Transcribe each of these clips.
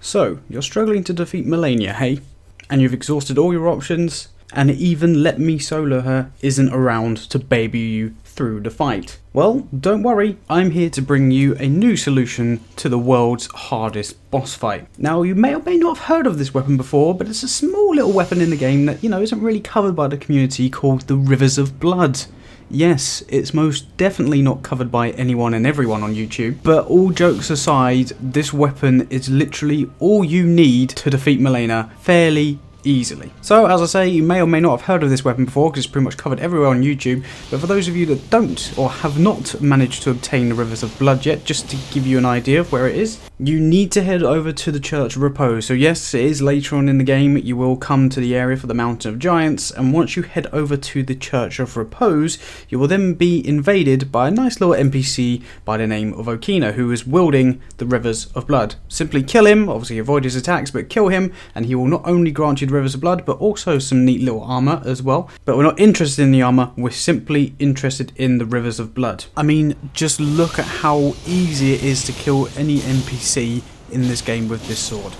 So, you're struggling to defeat Malenia, hey? And you've exhausted all your options, and even Let Me Solo Her isn't around to baby you through the fight. Well, don't worry, I'm here to bring you a new solution to the world's hardest boss fight. Now, you may or may not have heard of this weapon before, but it's a small little weapon in the game that, isn't really covered by the community, called the Rivers of Blood. Yes, it's most definitely not covered by anyone and everyone on YouTube, but all jokes aside, this weapon is literally all you need to defeat Malenia fairly easily. So, as I say, you may or may not have heard of this weapon before because it's pretty much covered everywhere on YouTube, but for those of you that don't or have not managed to obtain the Rivers of Blood yet, just to give you an idea of where it is, you need to head over to the Church of Repose. So yes, it is later on in the game, you will come to the area for the Mountain of Giants, and once you head over to the Church of Repose, you will then be invaded by a nice little NPC by the name of Okina, who is wielding the Rivers of Blood. Simply kill him, obviously avoid his attacks, but kill him, and he will not only grant you the Rivers of Blood, but also some neat little armor as well. But we're not interested in the armor, we're simply interested in the Rivers of Blood. I mean, just look at how easy it is to kill any NPC in this game with this sword.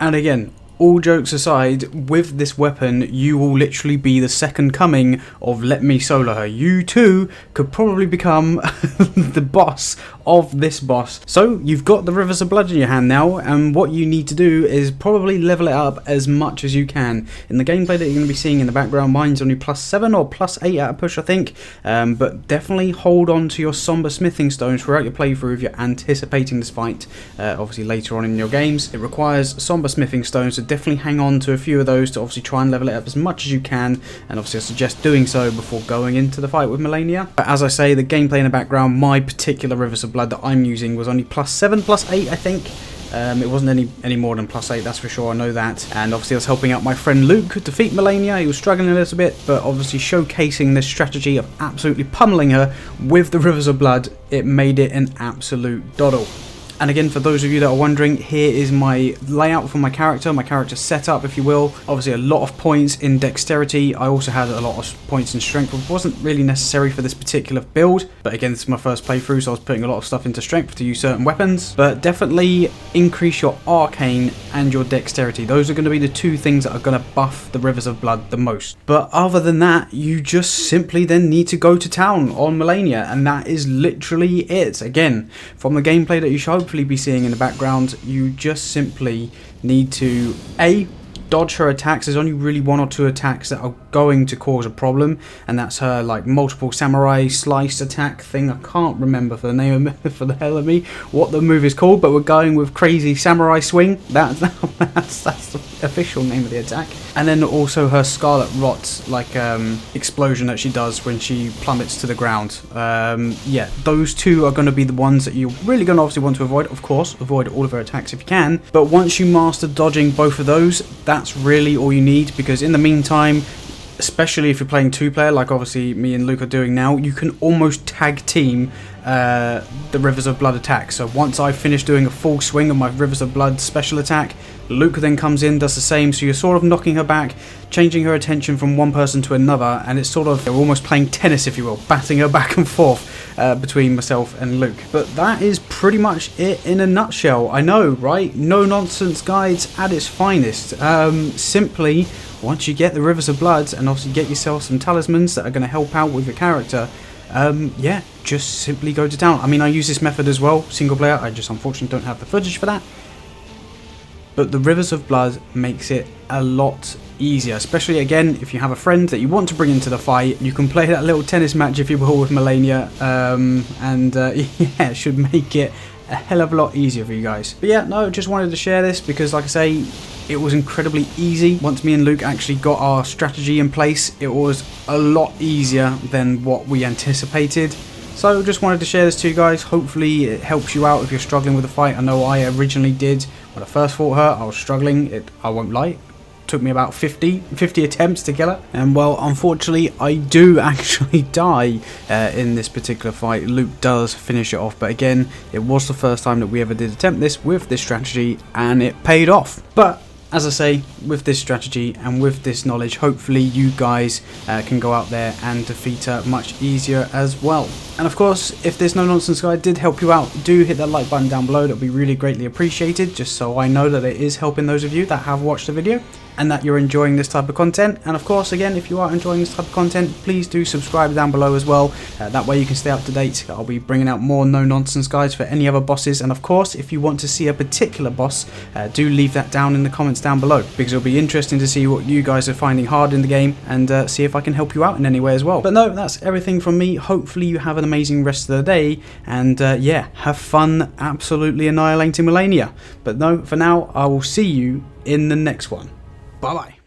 And again, all jokes aside, with this weapon, you will literally be the second coming of Let Me Solo Her. You too could probably become the boss of this boss. So, you've got the Rivers of Blood in your hand now, and what you need to do is probably level it up as much as you can. In the gameplay that you're going to be seeing in the background, mine's only +7 or +8 at a push, I think. But definitely hold on to your somber smithing stones throughout your playthrough if you're anticipating this fight, obviously later on in your games. It requires somber smithing stones, so definitely hang on to a few of those to obviously try and level it up as much as you can, and obviously I suggest doing so before going into the fight with Malenia. But as I say, the gameplay in the background, my particular Rivers of Blood that I'm using was only +7, +8 I think. It wasn't any more than +8, that's for sure, I know that. And obviously I was helping out my friend Luke defeat Malenia. He was struggling a little bit, but obviously showcasing this strategy of absolutely pummeling her with the Rivers of Blood, it made it an absolute doddle. And again, for those of you that are wondering, here is my layout for my character setup, if you will. Obviously a lot of points in dexterity. I also had a lot of points in strength, which wasn't really necessary for this particular build. But again, this is my first playthrough, so I was putting a lot of stuff into strength to use certain weapons. But definitely increase your arcane and your dexterity. Those are going to be the two things that are going to buff the Rivers of Blood the most. But other than that, you just simply then need to go to town on Malenia, and that is literally it. Again, from the gameplay that you should hopefully be seeing in the background, you just simply need to dodge her attacks. There's only really one or two attacks that are going to cause a problem, and that's her like multiple samurai slice attack thing. I can't remember for the name of for the hell of me what the move is called, but we're going with crazy samurai swing. That's the official name of the attack. And then also her Scarlet Rot explosion that she does when she plummets to the ground. Yeah, those two are going to be the ones that you're really going to obviously want to avoid. Of course, avoid all of her attacks if you can, but once you master dodging both of those, that's really all you need, because in the meantime, especially if you're playing two-player like obviously me and Luke are doing now, you can almost tag team the Rivers of Blood attack. So once I finish doing a full swing of my Rivers of Blood special attack, Luke then comes in, does the same, so you're sort of knocking her back, changing her attention from one person to another, and it's sort of, we're almost playing tennis if you will, batting her back and forth between myself and Luke. But that is pretty much it in a nutshell. I know, right? No nonsense guides at its finest. Simply, once you get the Rivers of Blood and obviously get yourself some talismans that are going to help out with your character, yeah, just simply go to town. I mean, I use this method as well, single player. I just unfortunately don't have the footage for that. But the Rivers of Blood makes it a lot easier, especially again if you have a friend that you want to bring into the fight. You can play that little tennis match if you will with Malenia, yeah, it should make it a hell of a lot easier for you guys. But yeah, no, just wanted to share this because like I say, it was incredibly easy. Once me and Luke actually got our strategy in place, it was a lot easier than what we anticipated. So just wanted to share this to you guys. Hopefully it helps you out if you're struggling with the fight. I know I originally did. When I first fought her, I was struggling. I won't lie. It took me about 50 attempts to kill her. And well, unfortunately, I do actually die in this particular fight. Luke does finish it off. But again, it was the first time that we ever did attempt this with this strategy, and it paid off. But as I say, with this strategy and with this knowledge, hopefully you guys can go out there and defeat her much easier as well. And of course, if this no nonsense guide did help you out, do hit that like button down below. That would be really greatly appreciated, just so I know that it is helping those of you that have watched the video and that you're enjoying this type of content. And of course, again, if you are enjoying this type of content, please do subscribe down below as well. That way you can stay up to date. I'll be bringing out more no nonsense guides for any other bosses. And of course, if you want to see a particular boss, do leave that down in the comments down below, because it'll be interesting to see what you guys are finding hard in the game and see if I can help you out in any way as well. But no, that's everything from me. Hopefully you have an amazing rest of the day, and yeah, have fun absolutely annihilating Malenia. But no, for now, I will see you in the next one. Bye bye.